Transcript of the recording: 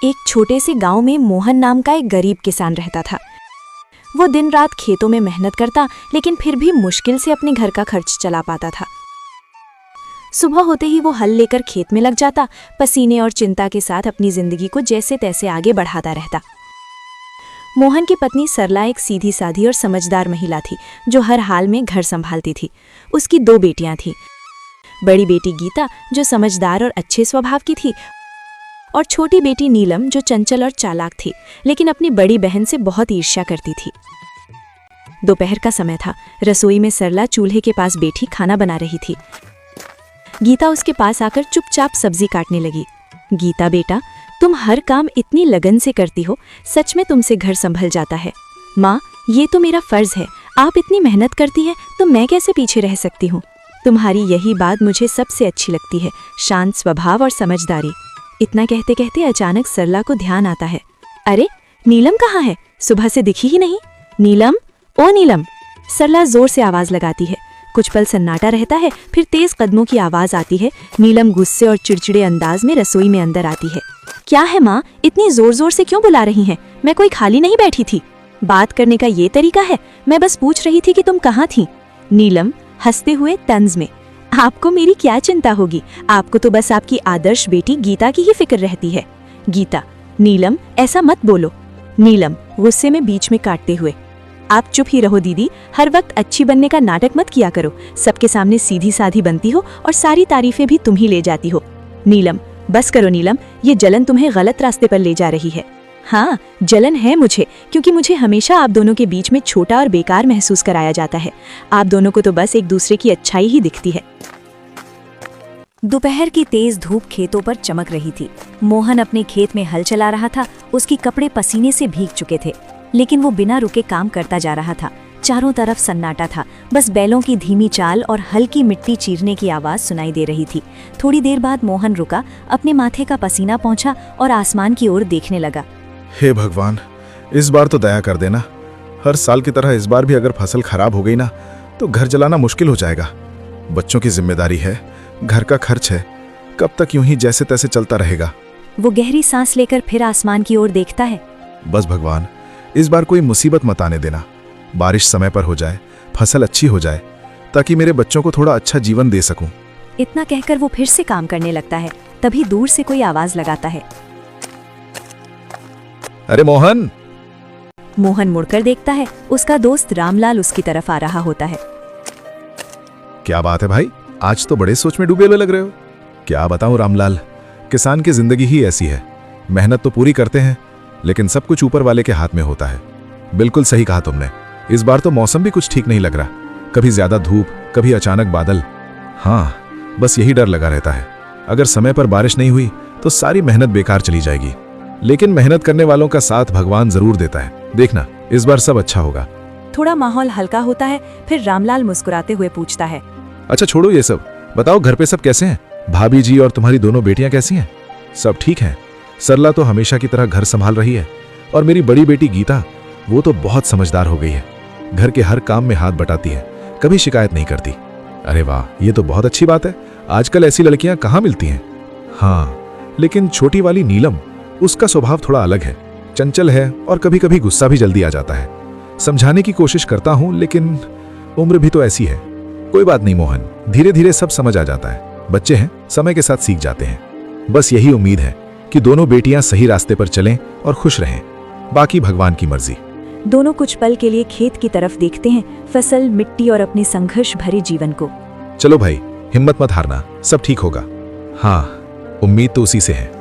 एक छोटे से गांव में मोहन नाम का एक गरीब किसान रहता था। वो दिन रात खेतों में मेहनत करता, लेकिन फिर भी मुश्किल से अपने घर का खर्च चला पाता था। सुबह होते ही वो हल लेकर खेत में लग जाता, पसीने और चिंता के साथ अपनी जिंदगी को जैसे तैसे आगे बढ़ाता रहता। मोहन की पत्नी सरला एक सीधी साधी और समझदार महिला थी, जो हर हाल में घर संभालती थी। उसकी 2 बेटियां थीं। बड़ी बेटी गीता, जो समझदार और अच्छे स्वभाव की थी, और छोटी बेटी नीलम, जो चंचल और चालाक थी, लेकिन अपनी बड़ी बहन से बहुत ईर्ष्या करती थी। दोपहर का समय था। रसोई में सरला चूल्हे के पास बैठी खाना बना रही थी। गीता उसके पास आकर चुपचाप सब्जी काटने लगी। गीता बेटा, तुम हर काम इतनी लगन से करती हो, सच में तुमसे घर संभल जाता है। माँ, ये तो मेरा फर्ज है। आप इतनी मेहनत करती है तो मैं कैसे पीछे रह सकती हूँ। तुम्हारी यही बात मुझे सबसे अच्छी लगती है, शांत स्वभाव और समझदारी। इतना कहते कहते अचानक सरला को ध्यान आता है। अरे, नीलम कहाँ है? सुबह से दिखी ही नहीं। नीलम, ओ नीलम! सरला जोर से आवाज लगाती है। कुछ पल सन्नाटा रहता है, फिर तेज कदमों की आवाज आती है। नीलम गुस्से और चिड़चिड़े अंदाज में रसोई में अंदर आती है। क्या है माँ, इतनी जोर जोर से क्यों बुला रही हैं? मैं कोई खाली नहीं बैठी थी। बात करने का ये तरीका है? मैं बस पूछ रही थी कि तुम कहाँ थी। नीलम हंसते हुए तंज में, आपको मेरी क्या चिंता होगी? आपको तो बस आपकी आदर्श बेटी गीता की ही फिक्र रहती है। गीता, नीलम ऐसा मत बोलो। नीलम गुस्से में बीच में काटते हुए, आप चुप ही रहो दीदी, हर वक्त अच्छी बनने का नाटक मत किया करो। सबके सामने सीधी साधी बनती हो और सारी तारीफें भी तुम ही ले जाती हो। नीलम, बस करो नीलम, ये जलन तुम्हें गलत रास्ते पर ले जा रही है। हाँ, जलन है मुझे, क्योंकि मुझे हमेशा आप दोनों के बीच में छोटा और बेकार महसूस कराया जाता है। आप दोनों को तो बस एक दूसरे की अच्छाई ही दिखती है। दोपहर की तेज धूप खेतों पर चमक रही थी। मोहन अपने खेत में हल चला रहा था। उसके कपड़े पसीने से भीग चुके थे, लेकिन वो बिना रुके काम करता जा रहा था। चारों तरफ सन्नाटा था, बस बैलों की धीमी चाल और हल्की मिट्टी चीरने की आवाज सुनाई दे रही थी। थोड़ी देर बाद मोहन रुका, अपने माथे का पसीना पोंछा और आसमान की ओर देखने लगा। हे भगवान, इस बार तो दया कर देना। हर साल की तरह इस बार भी अगर फसल खराब हो गई ना, तो घर चलाना मुश्किल हो जाएगा। बच्चों की जिम्मेदारी है, घर का खर्च है। कब तक यूं ही जैसे तैसे चलता रहेगा? वो गहरी सांस लेकर फिर आसमान की ओर देखता है। बस भगवान, इस बार कोई मुसीबत मत आने देना। बारिश समय पर हो जाए, फसल अच्छी हो जाए, ताकि मेरे बच्चों को थोड़ा अच्छा जीवन दे सकूं। इतना कहकर वो फिर से काम करने लगता है। तभी दूर से कोई आवाज लगाता है। अरे मोहन! मोहन मुड़कर देखता है। उसका दोस्त रामलाल उसकी तरफ आ रहा होता है। क्या बात है भाई, आज तो बड़े सोच में डूबे हुए लग रहे हो। क्या बताऊं रामलाल, किसान की जिंदगी ही ऐसी है। मेहनत तो पूरी करते हैं, लेकिन सब कुछ ऊपर वाले के हाथ में होता है। बिल्कुल सही कहा तुमने। इस बार तो मौसम भी कुछ ठीक नहीं लग रहा। कभी ज्यादा धूप, कभी अचानक बादल। हाँ, बस यही डर लगा रहता है। अगर समय पर बारिश नहीं हुई तो सारी मेहनत बेकार चली जाएगी। लेकिन मेहनत करने वालों का साथ भगवान जरूर देता है। देखना, इस बार सब अच्छा होगा। थोड़ा माहौल हल्का होता है, फिर रामलाल मुस्कुराते हुए पूछता है। अच्छा छोड़ो ये सब, बताओ घर पे सब कैसे हैं? भाभी जी और तुम्हारी दोनों बेटियां कैसी हैं? सब ठीक हैं? सरला तो हमेशा की तरह घर संभाल रही है, और मेरी बड़ी बेटी गीता, वो तो बहुत समझदार हो गई है। घर के हर काम में हाथ बटाती है, कभी शिकायत नहीं करती। अरे वाह, ये तो बहुत अच्छी बात है। आजकल ऐसी लड़कियां कहाँ मिलती हैं। हाँ, लेकिन छोटी वाली नीलम, उसका स्वभाव थोड़ा अलग है। चंचल है और कभी कभी गुस्सा भी जल्दी आ जाता है। समझाने की कोशिश करता हूं, लेकिन उम्र भी तो ऐसी है। कोई बात नहीं मोहन, धीरे धीरे सब समझ आ जाता है। बच्चे हैं, समय के साथ सीख जाते हैं। बस यही उम्मीद है कि दोनों बेटियां सही रास्ते पर चलें और खुश रहें। बाकी भगवान की मर्जी। दोनों कुछ पल के लिए खेत की तरफ देखते हैं, फसल, मिट्टी और अपने संघर्ष भरे जीवन को। चलो भाई, हिम्मत मत हारना, सब ठीक होगा। हाँ, उम्मीद तो उसी से है।